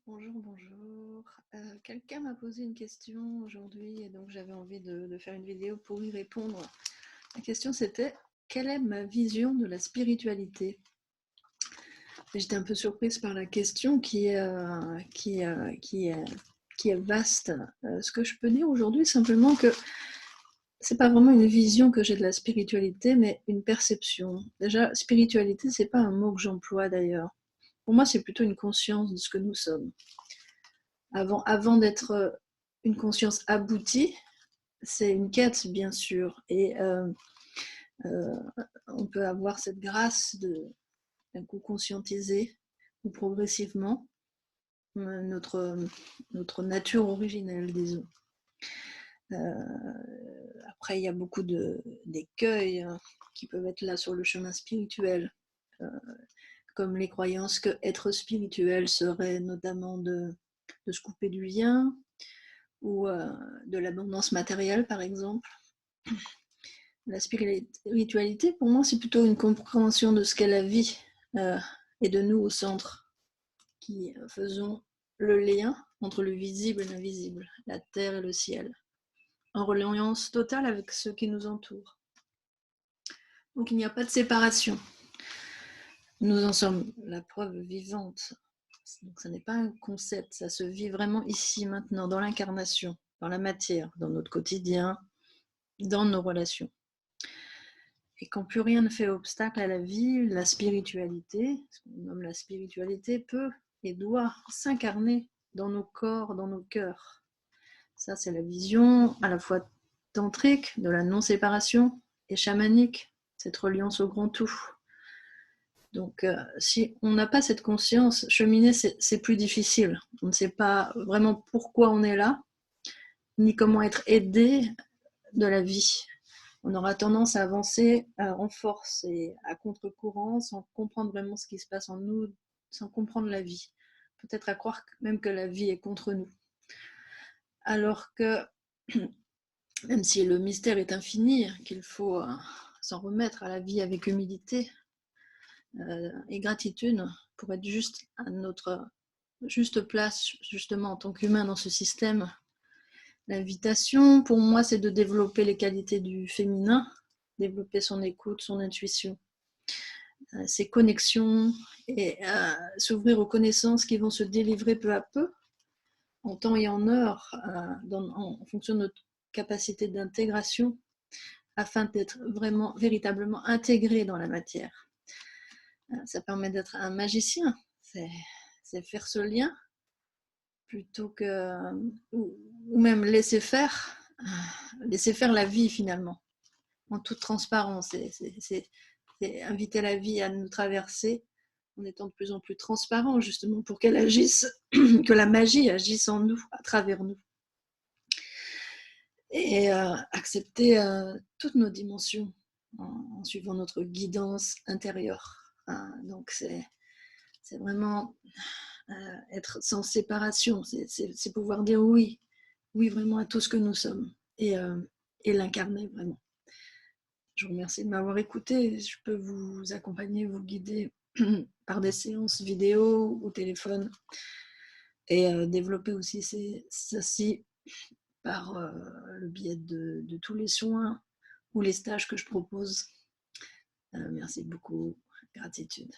Bonjour, bonjour. Quelqu'un m'a posé une question aujourd'hui et donc j'avais envie de faire une vidéo pour y répondre. La question c'était: quelle est ma vision de la spiritualité? J'étais un peu surprise par la question qui est vaste. Ce que je peux dire aujourd'hui, simplement que c'est pas vraiment une vision que j'ai de la spiritualité, mais une perception. Déjà, spiritualité, c'est pas un mot que j'emploie d'ailleurs. Pour moi, c'est plutôt une conscience de ce que nous sommes. Avant d'être une conscience aboutie, c'est une quête, bien sûr. Et on peut avoir cette grâce de d'un coup conscientiser ou progressivement notre nature originelle, disons. Après, il y a beaucoup d'écueils qui peuvent être là sur le chemin spirituel, comme les croyances que être spirituel serait notamment de se couper du lien, ou de l'abondance matérielle, par exemple. La spiritualité, pour moi, c'est plutôt une compréhension de ce qu'est la vie et de nous au centre, qui faisons le lien entre le visible et l'invisible, la terre et le ciel, en reliance totale avec ce qui nous entoure. Donc il n'y a pas de séparation. Nous en sommes la preuve vivante. Donc ce n'est pas un concept, ça se vit vraiment ici, maintenant, dans l'incarnation, dans la matière, dans notre quotidien, dans nos relations. Et quand plus rien ne fait obstacle à la vie, la spiritualité, ce qu'on nomme la spiritualité, peut et doit s'incarner dans nos corps, dans nos cœurs. Ça, c'est la vision à la fois tantrique de la non-séparation et chamanique, cette reliance au grand tout. Donc, si on n'a pas cette conscience, cheminer, c'est plus difficile. On ne sait pas vraiment pourquoi on est là, ni comment être aidé de la vie. On aura tendance à avancer en force et à contre-courant sans comprendre vraiment ce qui se passe en nous, sans comprendre la vie. Peut-être à croire même que la vie est contre nous. Alors que, même si le mystère est infini, qu'il faut s'en remettre à la vie avec humilité et gratitude pour être juste à notre juste place, justement en tant qu'humain dans ce système. L'invitation, pour moi, c'est de développer les qualités du féminin, développer son écoute, son intuition, ses connexions et s'ouvrir aux connaissances qui vont se délivrer peu à peu, en temps et en heure, en fonction de notre capacité d'intégration, afin d'être vraiment, véritablement intégré dans la matière. Ça permet d'être un magicien, c'est faire ce lien plutôt que, ou même laisser faire la vie finalement, en toute transparence. C'est inviter la vie à nous traverser en étant de plus en plus transparent, justement pour qu'elle agisse, que la magie agisse en nous, à travers nous. Et accepter toutes nos dimensions en suivant notre guidance intérieure. Donc c'est vraiment être sans séparation, c'est pouvoir dire oui, oui vraiment à tout ce que nous sommes et l'incarner vraiment. Je vous remercie de m'avoir écouté. Je peux vous accompagner, vous guider par des séances vidéo ou téléphone et développer aussi ceci par le biais de tous les soins ou les stages que je propose. Merci beaucoup, gratitude.